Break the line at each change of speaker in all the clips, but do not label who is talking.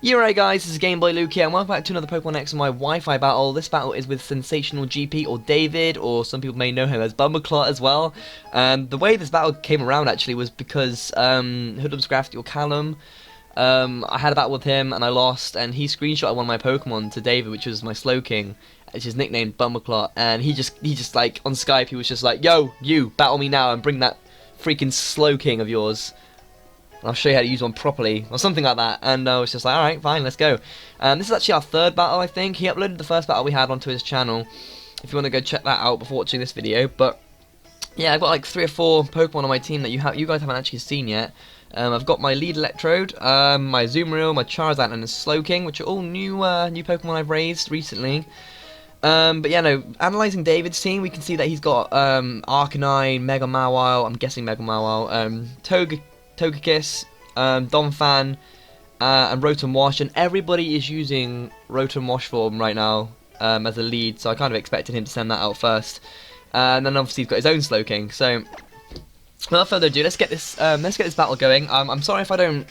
Yeah, right guys, this is Gameboy Luke here, and welcome back to another Pokemon X and Y Wi-Fi battle. This battle is with SensationalGP, or David, or some people may know him as Bumbleclot as well. The way this battle came around actually was because Hoodlum's Grafty or Callum, I had a battle with him and I lost, and he screenshotted one of my Pokemon to David, which was my Slowking, which is nicknamed Bumbleclot, and he just like, on Skype, he was just like, "Yo, you, battle me now and bring that freaking Slowking of yours. I'll show you how to use one properly," or something like that. And I was just like, alright, fine, let's go. This is actually our third battle, I think. He uploaded the first battle we had onto his channel, if you want to go check that out before watching this video. But yeah, I've got like 3 or 4 Pokemon on my team that you guys haven't actually seen yet. I've got my lead Electrode, my Azumarill, my Charizard, and a Slowking, which are all new Pokemon I've raised recently. But yeah, no, analysing David's team, we can see that he's got Arcanine, Mega Mawile, I'm guessing Mega Mawile, Togekiss, Donphan, and Rotom Wash, and everybody is using Rotom Wash form right now as a lead, so I kind of expected him to send that out first. And then obviously he's got his own Slowking, so without further ado, let's get this battle going. I'm sorry if I don't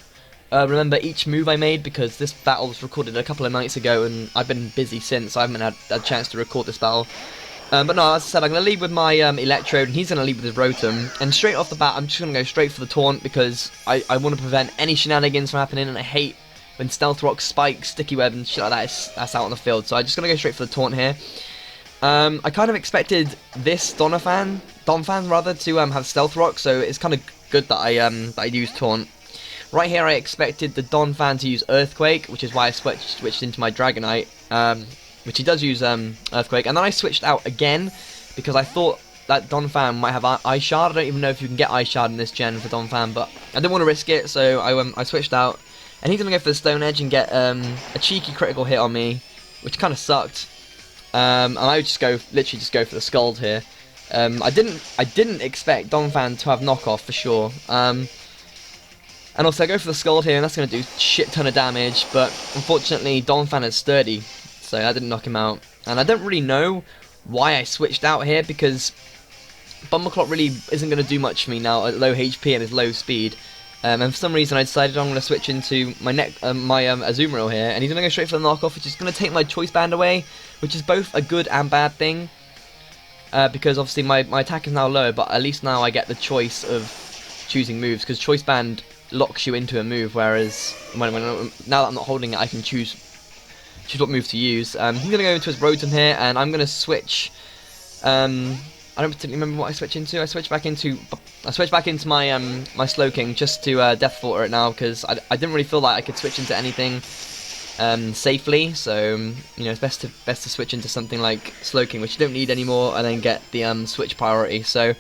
remember each move I made, because this battle was recorded a couple of nights ago and I've been busy since, so I haven't had a chance to record this battle. But no, as I said, I'm going to lead with my Electrode, and he's going to lead with his Rotom. And straight off the bat, I'm just going to go straight for the taunt, because I want to prevent any shenanigans from happening, and I hate when Stealth Rock, Spike, Sticky Web, and shit like that's out on the field. So I'm just going to go straight for the taunt here. I kind of expected this Donphan rather, to have Stealth Rock, so it's kind of good that I used taunt. Right here, I expected the Donphan to use Earthquake, which is why I switched into my Dragonite. Which he does use Earthquake, and then I switched out again because I thought that Donphan might have Ice Shard. I don't even know if you can get Ice Shard in this gen for Donphan, but I didn't want to risk it, so I switched out. And he's gonna go for the Stone Edge and get a cheeky critical hit on me, which kind of sucked. And I would literally just go for the Scald here. I didn't expect Donphan to have knockoff for sure. And also I go for the Scald here, and that's gonna do a shit ton of damage, but unfortunately Donphan is sturdy, so that didn't knock him out. And I don't really know why I switched out here, because Bumbleclot really isn't going to do much for me now at low HP and his low speed. And for some reason I decided I'm going to switch into my Azumarill here, and he's going to go straight for the knockoff, which is going to take my Choice Band away, which is both a good and bad thing. Because obviously my attack is now lower, but at least now I get the choice of choosing moves, because Choice Band locks you into a move, whereas now that I'm not holding it, I can choose what move to use. He's going to go into his Rotom here, and I'm going to switch. I don't particularly remember what I switched into. I switched back into my my Slowking just to Death Filter it now, because I didn't really feel like I could switch into anything safely. So you know, it's best to switch into something like Slowking, which you don't need anymore, and then get the switch priority. So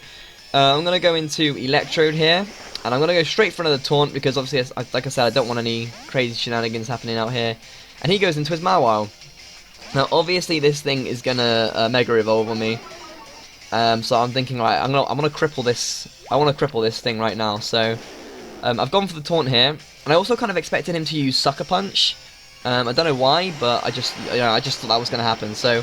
I'm going to go into Electrode here, and I'm going to go straight for another taunt, because obviously, like I said, I don't want any crazy shenanigans happening out here. And he goes into his Mawile. Now, obviously, this thing is gonna Mega Evolve on me. So I'm thinking, right, I'm gonna cripple this. I want to cripple this thing right now. So I've gone for the taunt here, and I also kind of expected him to use Sucker Punch. I don't know why, but I just thought that was gonna happen. So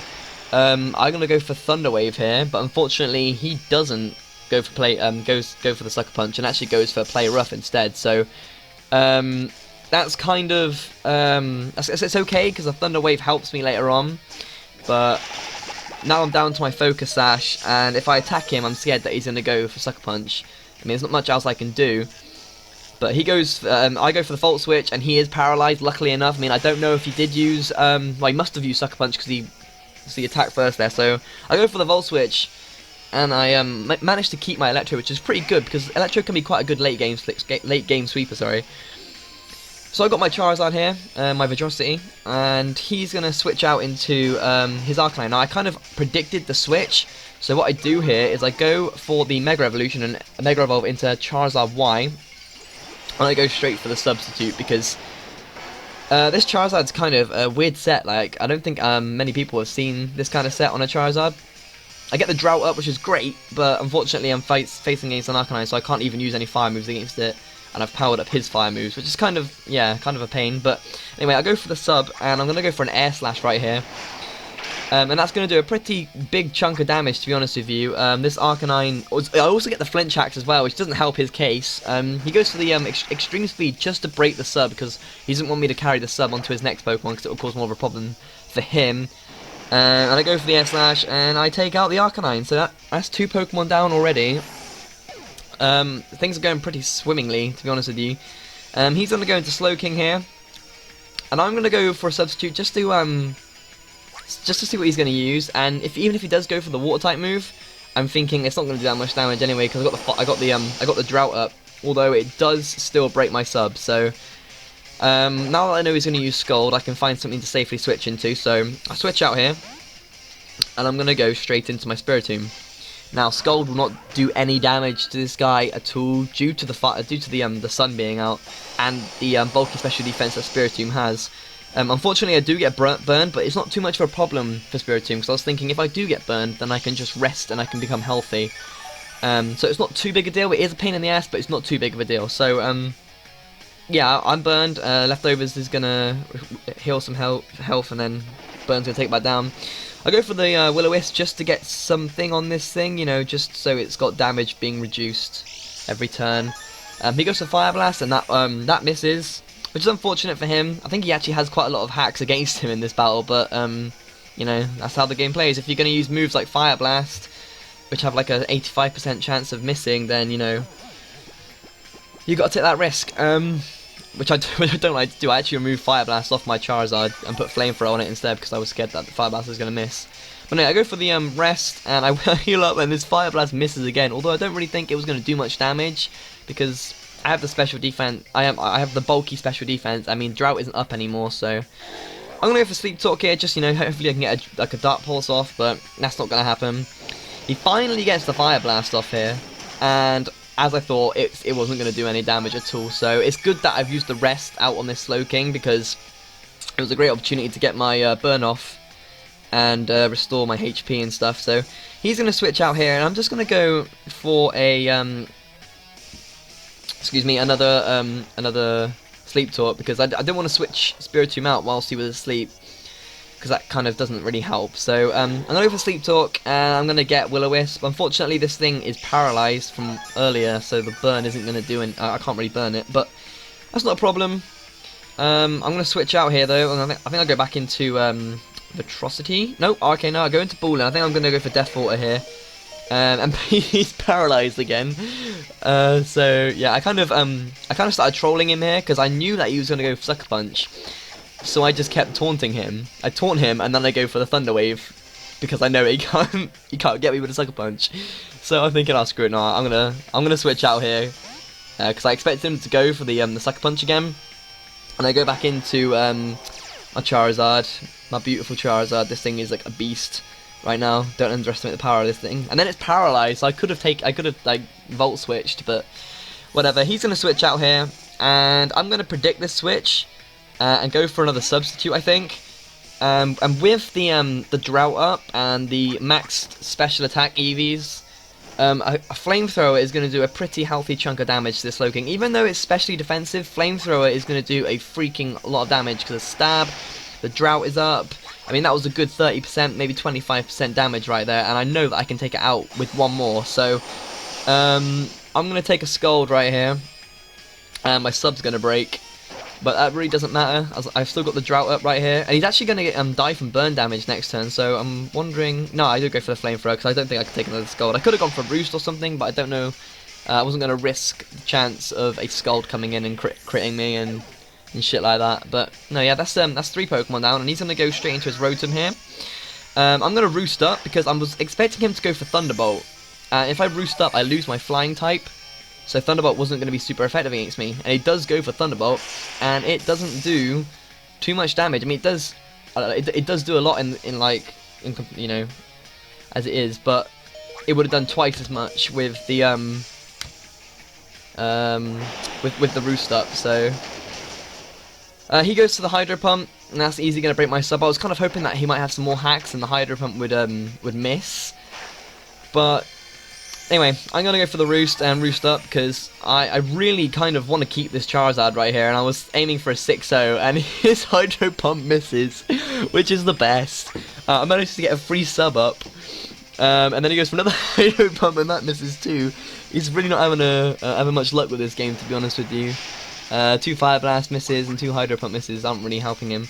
I'm gonna go for Thunder Wave here, but unfortunately, he doesn't go for go for the Sucker Punch, and actually goes for Play Rough instead. So that's kind of it's okay, because the Thunder Wave helps me later on, but now I'm down to my Focus Sash, and if I attack him, I'm scared that he's going to go for Sucker Punch. I mean, there's not much else I can do, but he goes. I go for the Volt Switch, and he is paralyzed. Luckily enough, I mean, I don't know if he did use. Well, he must have used Sucker Punch, because he attacked first there. So I go for the Volt Switch, and I managed to keep my Electro, which is pretty good, because Electro can be quite a good late game sweeper. Sorry. So I got my Charizard here, my Vidrosity, and he's going to switch out into his Arcanine. Now, I kind of predicted the switch, so what I do here is I go for the Mega Evolution and Mega Evolve into Charizard Y, and I go straight for the Substitute, because this Charizard's kind of a weird set. Like, I don't think many people have seen this kind of set on a Charizard. I get the Drought up, which is great, but unfortunately I'm facing against an Arcanine, so I can't even use any fire moves against it. And I've powered up his fire moves, which is kind of a pain. But anyway, I go for the sub, and I'm going to go for an Air Slash right here. And that's going to do a pretty big chunk of damage, to be honest with you. This Arcanine... I also get the flinch axe as well, which doesn't help his case. He goes for the extreme speed just to break the sub, because he doesn't want me to carry the sub onto his next Pokemon, because it will cause more of a problem for him. And I go for the Air Slash, and I take out the Arcanine. So that's 2 Pokemon down already. Things are going pretty swimmingly, to be honest with you. He's going to go into Slowking here. And I'm going to go for a substitute just to see what he's going to use, and even if he does go for the water type move, I'm thinking it's not going to do that much damage anyway, because I got the drought up, although it does still break my sub. So now that I know he's going to use Scald, I can find something to safely switch into. So I switch out here, and I'm going to go straight into my Spiritomb. Now Scald will not do any damage to this guy at all due to the sun being out and the bulky special defense that Spiritomb has. Unfortunately, I do get burned, but it's not too much of a problem for Spiritomb, because I was thinking if I do get burned, then I can just rest and I can become healthy. So it's not too big a deal. It is a pain in the ass, but it's not too big of a deal. So, yeah, I'm burned. Leftovers is going to heal some health, and then Burn's going to take that down. I go for the Will-O-Wisp just to get something on this thing, you know, just so it's got damage being reduced every turn. He goes for Fire Blast, and that misses, which is unfortunate for him. I think he actually has quite a lot of hacks against him in this battle, but, you know, that's how the game plays. If you're going to use moves like Fire Blast, which have like an 85% chance of missing, then, you know, you got to take that risk. Which I don't like to do. I actually removed Fire Blast off my Charizard and put Flamethrower on it instead, because I was scared that the Fire Blast was going to miss. But anyway, I go for the rest, and I heal up, and this Fire Blast misses again, although I don't really think it was going to do much damage, because I have the special defense. I have the bulky special defense. I mean, Drought isn't up anymore, so I'm going to go for Sleep Talk here, just, you know, hopefully I can get a Dark Pulse off, but that's not going to happen. He finally gets the Fire Blast off here, and as I thought, it wasn't going to do any damage at all. So it's good that I've used the rest out on this Slowking, because it was a great opportunity to get my burn off and restore my HP and stuff. So he's going to switch out here, and I'm just going to go for a another Sleep Talk, because I don't want to switch Spiritomb out whilst he was asleep, because that kind of doesn't really help. So I'm going to go for Sleep Talk, and I'm going to get Will-O-Wisp. Unfortunately, this thing is paralyzed from earlier, so the burn isn't going to do it. I can't really burn it, but that's not a problem. I'm going to switch out here, though, and I think I'll go back into Vitrocity. Nope, okay, no, I'll go into Ballin. I think I'm going to go for Death Water here. And he's paralyzed again. So yeah, I kind of started trolling him here, because I knew that he was going to go for Sucker Punch. So I just kept taunting him. I taunt him, and then I go for the Thunder Wave, because I know he can't get me with a Sucker Punch. So I'm thinking, oh screw it, no, I'm gonna switch out here, because I expected him to go for the Sucker Punch again, and I go back into my Charizard, my beautiful Charizard. This thing is like a beast right now. Don't underestimate the power of this thing. And then it's paralyzed, so I could have like Volt switched, but whatever. He's gonna switch out here, and I'm gonna predict this switch. And go for another substitute, I think. And with the Drought up and the maxed special attack EVs, a Flamethrower is going to do a pretty healthy chunk of damage to this Slowking. Even though it's specially defensive, Flamethrower is going to do a freaking lot of damage, because the Stab, the Drought is up. I mean, that was a good 30%, maybe 25% damage right there, and I know that I can take it out with one more. So I'm going to take a Scald right here, and my sub's going to break. But that really doesn't matter. I've still got the Drought up right here, and he's actually going to die from burn damage next turn. So I'm wondering. No, I did go for the Flamethrower, because I don't think I could take another Scald. I could have gone for a Roost or something, but I don't know. I wasn't going to risk the chance of a Scald coming in and critting me and shit like that. But no, yeah, that's 3 Pokemon down, and he's going to go straight into his Rotom here. I'm going to Roost up, because I was expecting him to go for Thunderbolt. If I Roost up, I lose my Flying type. So Thunderbolt wasn't going to be super effective against me, and he does go for Thunderbolt, and it doesn't do too much damage. I mean, it does do a lot in you know, as it is, but it would have done twice as much with the with the Roost up. So he goes to the Hydro Pump, and that's easily going to break my sub. I was kind of hoping that he might have some more hacks, and the Hydro Pump would miss, but. Anyway, I'm going to go for the Roost and Roost up, because I really kind of want to keep this Charizard right here, and I was aiming for a 6-0, and his Hydro Pump misses, which is the best. I managed to get a free sub up. And then he goes for another Hydro Pump, and that misses too. He's really not having much luck with this game, to be honest with you. 2 Fire Blast misses and 2 Hydro Pump misses aren't really helping him.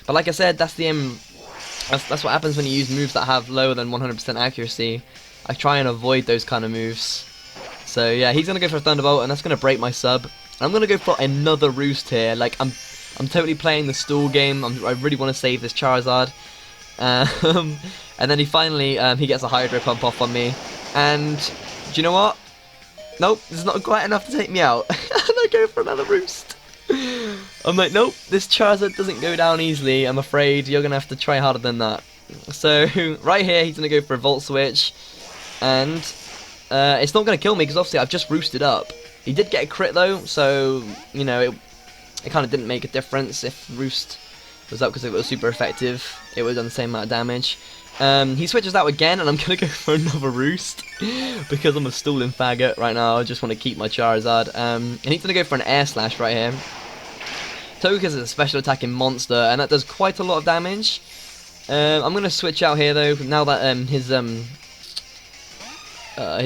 But like I said, that's what happens when you use moves that have lower than 100% accuracy. I try and avoid those kind of moves. So yeah, he's gonna go for a Thunderbolt, and that's gonna break my sub. I'm gonna go for another Roost here. Like I'm totally playing the stall game. I really want to save this Charizard. And then he finally he gets a Hydro Pump off on me, and do you know what? Nope, this is not quite enough to take me out. And I go for another Roost. I'm like, nope, this Charizard doesn't go down easily. I'm afraid you're gonna have to try harder than that. So right here, he's gonna go for a Volt Switch, and it's not gonna kill me because obviously I've just roosted up. He did get a crit though, so you know it kind of didn't make a difference if Roost was up because it was super effective. It would have done the same amount of damage. He switches out again, and I'm gonna go for another Roost because I'm a stalling faggot right now. I just want to keep my Charizard. And he's gonna go for an Air Slash right here. Togekiss is a special attacking monster, and that does quite a lot of damage. I'm gonna switch out here though. Now that his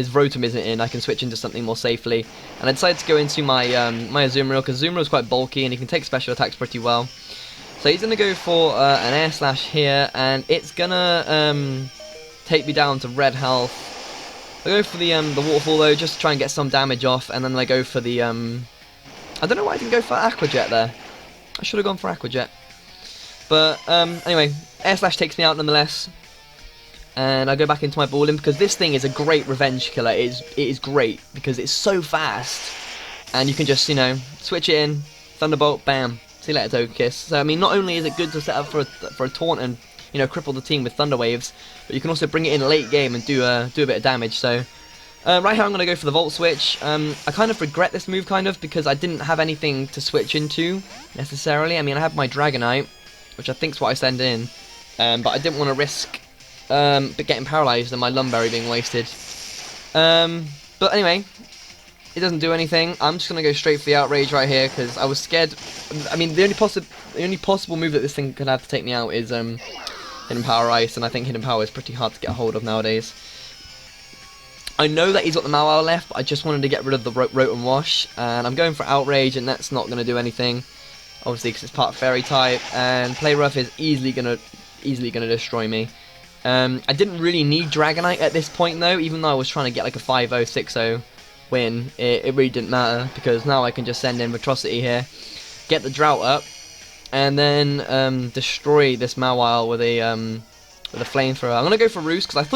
Rotom isn't in, I can switch into something more safely. And I decided to go into my my Azumarill because Azumarill is quite bulky and he can take special attacks pretty well. So he's gonna go for an Air Slash here, and it's gonna take me down to red health. I go for the Waterfall though, just to try and get some damage off, and then I go for the I don't know why I didn't go for Aqua Jet there. I should have gone for Aqua Jet. But anyway, Air Slash takes me out nonetheless. And I go back into my balling because this thing is a great revenge killer. It is great because it's so fast, and you can just, you know, switch it in, Thunderbolt, bam, see you later, Togekiss. So I mean, not only is it good to set up for a taunt and, you know, cripple the team with Thunder Waves, but you can also bring it in late game and do a bit of damage. So right here I'm gonna go for the Volt Switch. I kind of regret this move because I didn't have anything to switch into necessarily. I mean, I had my Dragonite, which I think's what I send in, but I didn't want to risk but getting paralysed and my Lumberry being wasted. But anyway, it doesn't do anything. I'm just gonna go straight for the Outrage right here because I was scared. I mean, the only possible move that this thing could have to take me out is Hidden Power Ice, and I think Hidden Power is pretty hard to get a hold of nowadays. I know that he's got the Mawile left, but I just wanted to get rid of the Rotom Wash, and I'm going for Outrage, and that's not gonna do anything, obviously because it's part Fairy type, and Play Rough is easily gonna destroy me. I didn't really need Dragonite at this point though, even though I was trying to get like a 5-0, 6-0 win. It really didn't matter because now I can just send in Atrocity here, get the Drought up, and then destroy this Mawile with a Flamethrower. I'm gonna go for Roost because I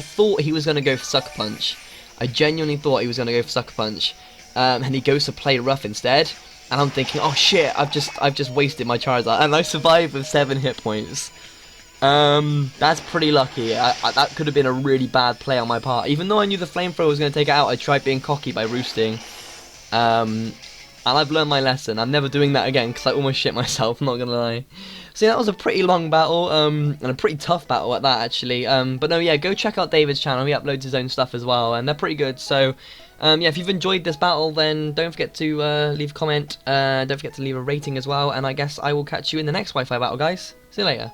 thought he was gonna go for Sucker Punch. I genuinely thought he was gonna go for Sucker Punch, and he goes to Play Rough instead. And I'm thinking, oh shit, I've just wasted my Charizard, and I survived with 7 hit points. That's pretty lucky. That could have been a really bad play on my part. Even though I knew the Flamethrower was going to take it out, I tried being cocky by roosting. And I've learned my lesson. I'm never doing that again because I almost shit myself, I'm not going to lie. So yeah, that was a pretty long battle, and a pretty tough battle at that actually. But no, yeah, go check out David's channel. He uploads his own stuff as well, and they're pretty good. So yeah, if you've enjoyed this battle, then don't forget to leave a comment. Don't forget to leave a rating as well. And I guess I will catch you in the next Wi-Fi battle, guys. See you later.